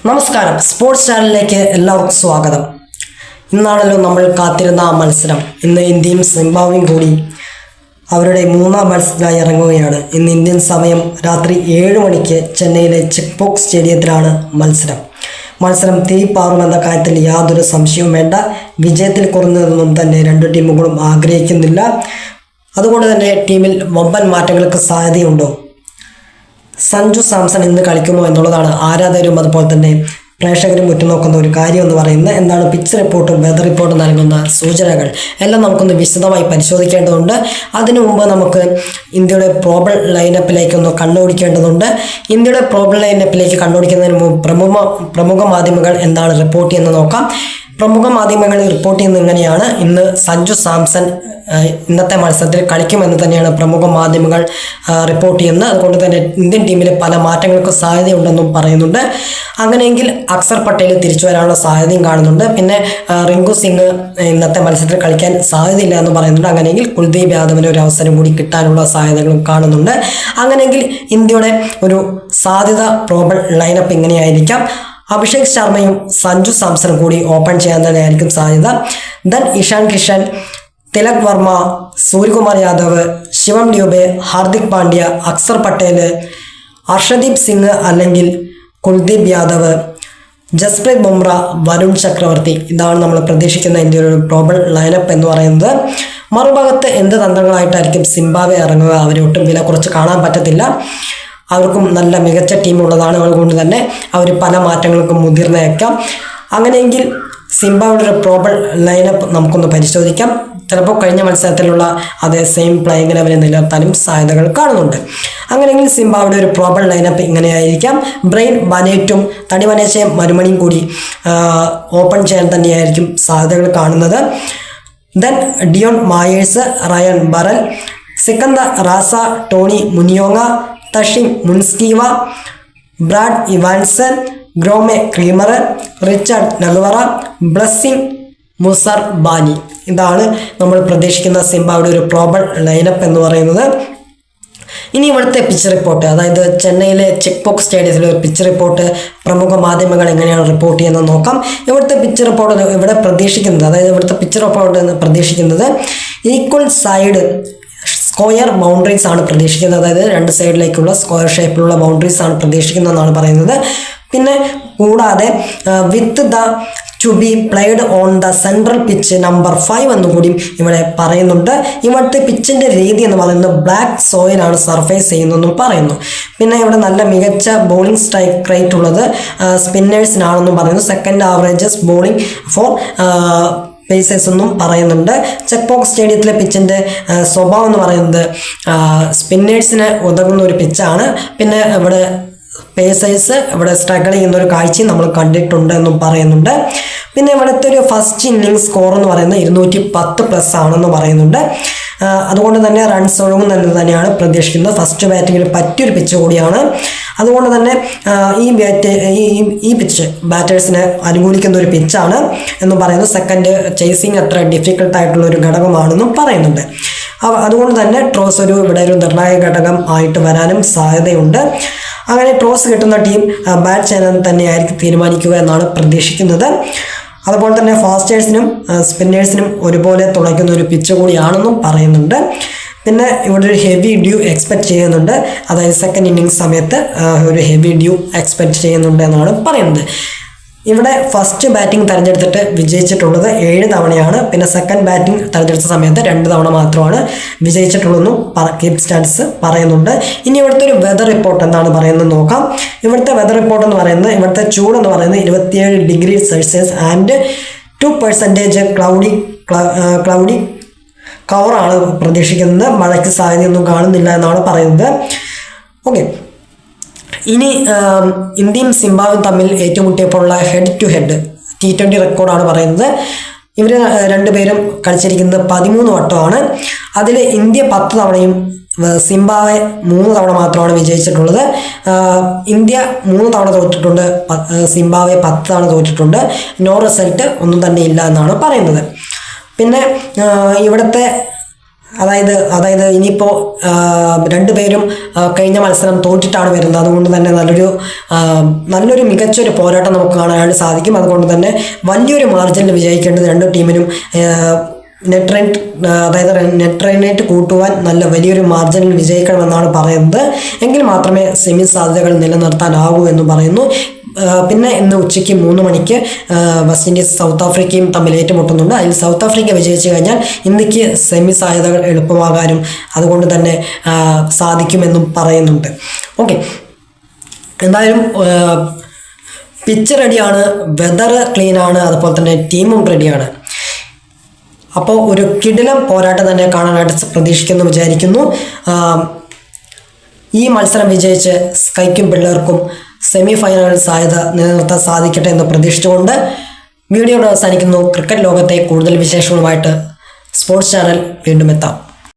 നമസ്കാരം, സ്പോർട്സ് ചാനലിലേക്ക് എല്ലാവർക്കും സ്വാഗതം. ഇന്നാണല്ലോ നമ്മൾ കാത്തിരുന്ന ആ മത്സരം. ഇന്ന് ഇന്ത്യയും സിംബാബ്വേയും കൂടി അവരുടെ മൂന്നാം മത്സരത്തിനായി ഇറങ്ങുകയാണ്. ഇന്ന് ഇന്ത്യൻ സമയം രാത്രി 7 മണിക്ക് ചെന്നൈയിലെ ചിക്പോക്ക് സ്റ്റേഡിയത്തിലാണ് മത്സരം തീപാറുമെന്ന കാര്യത്തിൽ യാതൊരു സംശയവും വേണ്ട. വിജയത്തിൽ കുറഞ്ഞതൊന്നും തന്നെ രണ്ട് ടീമുകളും ആഗ്രഹിക്കുന്നില്ല. അതുകൊണ്ട് തന്നെ ടീമിൽ വമ്പൻ മാറ്റങ്ങൾക്ക് സാധ്യതയുണ്ടോ? സഞ്ജു സാംസൺ ഇന്ന് കളിക്കുമോ എന്നുള്ളതാണ് ആരാധകരും അതുപോലെ തന്നെ പ്രേക്ഷകരും ഉറ്റുനോക്കുന്ന ഒരു കാര്യം എന്ന് പറയുന്നത്. എന്താണ് പിച്ച് റിപ്പോർട്ടും വെതർ റിപ്പോർട്ടും നൽകുന്ന സൂചനകൾ എല്ലാം നമുക്കൊന്ന് വിശദമായി പരിശോധിക്കേണ്ടതുണ്ട്. അതിനു മുമ്പ് നമുക്ക് ഇന്ത്യയുടെ പ്രോബബിൾ ലൈനപ്പിലേക്കൊന്ന് കണ്ണോടിക്കേണ്ടതുണ്ട്. ഇന്ത്യയുടെ പ്രോബബിൾ ലൈനപ്പിലേക്ക് കണ്ണോടിക്കുന്നതിന് മുമ്പ് പ്രമുഖ മാധ്യമങ്ങൾ എന്താണ് റിപ്പോർട്ട് ചെയ്യുന്നത് നോക്കാം. പ്രമുഖ മാധ്യമങ്ങൾ റിപ്പോർട്ട് ചെയ്യുന്നത് ഇങ്ങനെയാണ്: ഇന്ന് സഞ്ജു സാംസൺ ഇന്നത്തെ മത്സരത്തിൽ കളിക്കുമെന്ന് തന്നെയാണ് പ്രമുഖ മാധ്യമങ്ങൾ റിപ്പോർട്ട് ചെയ്യുന്നത്. അതുകൊണ്ട് തന്നെ ഇന്ത്യൻ ടീമിലെ പല മാറ്റങ്ങൾക്ക് സാധ്യതയുണ്ടെന്നും പറയുന്നുണ്ട്. അങ്ങനെയെങ്കിൽ അക്സർ പട്ടേൽ തിരിച്ചു വരാനുള്ള സാധ്യതയും കാണുന്നുണ്ട്. പിന്നെ റിങ്കു സിംഗ് ഇന്നത്തെ മത്സരത്തിൽ കളിക്കാൻ സാധ്യതയില്ല എന്ന് പറയുന്നുണ്ട്. അങ്ങനെയെങ്കിൽ കുൽദീപ് യാദവിന് ഒരു അവസരം കൂടി കിട്ടാനുള്ള സാധ്യതകളും കാണുന്നുണ്ട്. അങ്ങനെയെങ്കിൽ ഇന്ത്യയുടെ ഒരു സാധ്യത പ്രോബബിൾ ലൈനപ്പ് ഇങ്ങനെയായിരിക്കാം: അഭിഷേക് ശർമ്മയും സഞ്ജു സാംസണും കൂടി ഓപ്പൺ ചെയ്യാൻ തന്നെയായിരിക്കും സാധ്യത. ദെൻ ഇഷാൻ കിഷൻ, തിലക് വർമ്മ, സൂര്യകുമാർ യാദവ്, ശിവം ഡ്യൂബെ, ഹാർദിക് പാണ്ഡ്യ, അക്സർ പട്ടേൽ, അർഷദീപ് സിംഗ് അല്ലെങ്കിൽ കുൽദീപ് യാദവ്, ജസ്പ്രീത് ബുംറ, വരുൺ ചക്രവർത്തി. ഇതാണ് നമ്മൾ പ്രതീക്ഷിക്കുന്ന ഇന്ത്യയുടെ ഒരു പ്രോബബിൾ ലൈനപ്പ് എന്ന് പറയുന്നത്. മറുഭാഗത്ത് എന്ത് തന്ത്രങ്ങളായിട്ടായിരിക്കും സിംബാബ്വെ ഇറങ്ങുക? അവരെ ഒട്ടും വില കുറച്ച് കാണാൻ പറ്റത്തില്ല. അവർക്കും നല്ല മികച്ച ടീമുള്ളതാണ്. അതുകൊണ്ട് തന്നെ അവർ പല മാറ്റങ്ങൾക്കും മുതിർന്നേക്കാം. അങ്ങനെയെങ്കിൽ സിംബാബ്വെയുടെ ഒരു പ്രോബബിൾ ലൈനപ്പ് നമുക്കൊന്ന് പരിശോധിക്കാം. ചിലപ്പോൾ കഴിഞ്ഞ മത്സരത്തിലുള്ള അതേ സെയിം പ്ലേയിങ് ലെവലിൽ നിലനിർത്താനും സാധ്യതകൾ കാണുന്നുണ്ട്. അങ്ങനെയെങ്കിൽ സിംബാബ്വെയുടെ ഒരു പ്രോബബിൾ ലൈനപ്പ് ഇങ്ങനെയായിരിക്കാം: ബ്രെയിൻ ബനേറ്റും തടിവനേശയും മരുമണിയും കൂടി ഓപ്പൺ ചെയ്യാൻ തന്നെയായിരിക്കും സാധ്യതകൾ കാണുന്നത്. Then Dion Myers, Ryan Burl, Sikandar Raza, Tony Munyonga, Tashinga Musekiwa, Brad Evans, Graeme Cremer, Richard Ngarava, Blessing Muzarabani. ഇതാണ് നമ്മൾ പ്രതീക്ഷിക്കുന്ന സിംബാബ്വെയുടെ ഒരു പ്രോബബിൾ ലൈനപ്പ് എന്ന് പറയുന്നത്. ഇനി ഇവിടുത്തെ പിച്ച് റിപ്പോർട്ട്, അതായത് ചെന്നൈയിലെ ചിക്പോക്ക് സ്റ്റേഡിയത്തിലെ ഒരു പിച്ച് റിപ്പോർട്ട് പ്രമുഖ മാധ്യമങ്ങൾ എങ്ങനെയാണ് റിപ്പോർട്ട് ചെയ്യുന്നത് നോക്കാം. ഇവിടുത്തെ പിച്ച് റിപ്പോർട്ട് ഇവിടെ പ്രതീക്ഷിക്കുന്നത്, അതായത് ഇവിടുത്തെ പിച്ച് റിപ്പോർട്ട് പ്രതീക്ഷിക്കുന്നത് ഈക്വൽ സൈഡ് സ്ക്വയർ ബൗണ്ടറീസ് ആണ് പ്രതീക്ഷിക്കുന്നത്. അതായത് രണ്ട് സൈഡിലേക്കുള്ള സ്ക്വയർ ഷേപ്പിലുള്ള ബൗണ്ടറീസ് ആണ് പ്രതീക്ഷിക്കുന്നതെന്നാണ് പറയുന്നത്. പിന്നെ കൂടാതെ with the two be played on the central pitch number 5 എന്നുകൂടി ഇവിടെ പറയുന്നുണ്ട്. ഇവിടുത്തെ പിച്ചിൻ്റെ രീതി എന്ന് പറയുന്നത് ബ്ലാക്ക് സോയിലാണ് സർഫേസ് ചെയ്യുന്നതെന്നും പറയുന്നു. പിന്നെ ഇവിടെ നല്ല മികച്ച ബോളിംഗ് സ്ട്രൈക്ക് റേറ്റ് ഉള്ളത് സ്പിന്നേഴ്സിനാണെന്നും പറയുന്നു. Second averages bowling for pacers എന്നും പറയുന്നുണ്ട്. ചിക്പോക്ക് സ്റ്റേഡിയത്തിലെ പിച്ചിൻ്റെ സ്വഭാവം എന്ന് പറയുന്നത് സ്പിന്നേഴ്സിന് ഉതകുന്ന ഒരു പിച്ചാണ്. പിന്നെ ഇവിടെ പേസേഴ്സ് ഇവിടെ സ്ട്രഗിൾ ചെയ്യുന്ന ഒരു കാഴ്ചയും നമ്മൾ കണ്ടിട്ടുണ്ട് എന്നും പറയുന്നുണ്ട്. പിന്നെ ഇവിടുത്തെ ഒരു ഫസ്റ്റ് ഇന്നിംഗ് സ്കോർ എന്ന് പറയുന്നത് 210+ ആണെന്ന് പറയുന്നുണ്ട്. അതുകൊണ്ട് തന്നെ റൺസ് ഒഴുകുന്നത് തന്നെയാണ് പ്രതീക്ഷിക്കുന്നത്. ഫസ്റ്റ് ബാറ്റിങ്ങിൽ പറ്റിയൊരു പിച്ച് കൂടിയാണ്. അതുകൊണ്ട് തന്നെ ഈ പിച്ച് ബാറ്റേഴ്സിനെ അനുകൂലിക്കുന്ന ഒരു പിച്ചാണ് എന്നും പറയുന്നു. സെക്കൻഡ് ചേസിങ് അത്ര ഡിഫിക്കൽട്ടായിട്ടുള്ള ഒരു ഘടകമാണെന്നും പറയുന്നുണ്ട്. അതുകൊണ്ട് തന്നെ ടോസ് ഇവിടെ ഒരു നിർണായക ഘടകം ആയിട്ട് വരാനും സാധ്യതയുണ്ട്. അങ്ങനെ ടോസ് കിട്ടുന്ന ടീം ബാറ്റ് ചെയ്യാൻ തന്നെയായിരിക്കും തീരുമാനിക്കുക എന്നാണ് പ്രതീക്ഷിക്കുന്നത്. അതുപോലെ തന്നെ ഫാസ്റ്റേഴ്സിനും സ്പിന്നേഴ്സിനും ഒരുപോലെ തുണയ്ക്കുന്ന ഒരു പിച്ച് കൂടിയാണെന്നും പറയുന്നുണ്ട്. പിന്നെ ഇവിടെ ഒരു ഹെവി ഡ്യൂ എക്സ്പെക്റ്റ് ചെയ്യുന്നുണ്ട്. അതായത് സെക്കൻഡ് ഇന്നിങ്സ് സമയത്ത് ഒരു ഹെവി ഡ്യൂ എക്സ്പെക്റ്റ് ചെയ്യുന്നുണ്ട് എന്നാണ് പറയുന്നത്. ഇവിടെ ഫസ്റ്റ് ബാറ്റിംഗ് തിരഞ്ഞെടുത്തിട്ട് വിജയിച്ചിട്ടുള്ളത് 7 തവണയാണ്. പിന്നെ സെക്കൻഡ് ബാറ്റിംഗ് തിരഞ്ഞെടുത്ത സമയത്ത് 2 തവണ മാത്രമാണ് വിജയിച്ചിട്ടുള്ളതെന്നും കീപ് സ്റ്റാറ്റ്സ് പറയുന്നുണ്ട്. ഇനി ഇവിടുത്തെ ഒരു വെതർ റിപ്പോർട്ട് എന്താണ് പറയുന്നത് നോക്കാം. ഇവിടുത്തെ വെതർ റിപ്പോർട്ട് എന്ന് പറയുന്നത് ഇവിടുത്തെ ചൂട് എന്ന് പറയുന്നത് 27 ഡിഗ്രി സെൽഷ്യസ് ആൻഡ് 2% ക്ലൗഡി കവറാണ് പ്രതീക്ഷിക്കുന്നത്. മഴയ്ക്ക് സാധ്യതയൊന്നും കാണുന്നില്ല എന്നാണ് പറയുന്നത്. ഓക്കെ, ഇനി ഇന്ത്യയും സിംബാബ്വേയും തമ്മിൽ ഏറ്റുമുട്ടിയപ്പോഴുള്ള ഹെഡ് ടു ഹെഡ് T20 റെക്കോർഡാണ് പറയുന്നത്. ഇവർ രണ്ടുപേരും കളിച്ചിരിക്കുന്നത് 13 വട്ടമാണ്. അതിൽ ഇന്ത്യ 10 തവണയും സിംബാബ്വെ 3 തവണ മാത്രമാണ് വിജയിച്ചിട്ടുള്ളത്. ഇന്ത്യ 3 തവണ തോറ്റിട്ടുണ്ട്, സിംബാബ്വെ 10 തവണ തോറ്റിട്ടുണ്ട്. നോ റിസൾട്ട് ഒന്നും തന്നെ ഇല്ല എന്നാണ് പറയുന്നത്. പിന്നെ ഇവിടുത്തെ അതായത് ഇനിയിപ്പോൾ രണ്ടുപേരും കഴിഞ്ഞ മത്സരം തോറ്റിട്ടാണ് വരുന്നത്. അതുകൊണ്ട് തന്നെ നല്ലൊരു മികച്ചൊരു പോരാട്ടം നമുക്ക് കാണാനായിട്ട് സാധിക്കും. അതുകൊണ്ട് തന്നെ വലിയൊരു മാർജിനിൽ വിജയിക്കേണ്ടത് രണ്ട് ടീമിനും നെറ്റ് റൺ റേറ്റ് കൂട്ടുവാൻ നല്ല വലിയൊരു മാർജിനിൽ വിജയിക്കണമെന്നാണ് പറയുന്നത്. എങ്കിൽ മാത്രമേ സെമി സാധ്യതകൾ നിലനിർത്താനാകൂ എന്ന് പറയുന്നു. പിന്നെ ഇന്ന് ഉച്ചയ്ക്ക് 3 മണിക്ക് വെസ്റ്റ് ഇൻഡീസ് സൗത്ത് ആഫ്രിക്കയും തമ്മിൽ ഏറ്റുമുട്ടുന്നുണ്ട്. അതിൽ സൗത്ത് ആഫ്രിക്ക വിജയിച്ചു കഴിഞ്ഞാൽ ഇന്ത്യക്ക് സെമി സാധ്യതകൾ എളുപ്പമാകാനും അതുകൊണ്ട് തന്നെ സാധിക്കുമെന്നും പറയുന്നുണ്ട്. ഓക്കെ, എന്തായാലും പിച്ച് റെഡിയാണ്, വെതർ ക്ലീനാണ്, അതുപോലെ തന്നെ ടീമും റെഡിയാണ്. അപ്പോൾ ഒരു കിടിലം പോരാട്ടം തന്നെ കാണാനായിട്ട് പ്രതീക്ഷിക്കുന്നു വിചാരിക്കുന്നു. ഈ മത്സരം വിജയിച്ച് സ്കൈക്കും പിള്ളേർക്കും സെമി ഫൈനൽ സാധ്യത നിലനിർത്താൻ സാധിക്കട്ടെ എന്ന് പ്രതീക്ഷിച്ചുകൊണ്ട് വീഡിയോ അവസാനിക്കുന്നു. ക്രിക്കറ്റ് ലോകത്തെ കൂടുതൽ വിശേഷങ്ങളുമായിട്ട് സ്പോർട്സ് ചാനൽ വീണ്ടും എത്താം.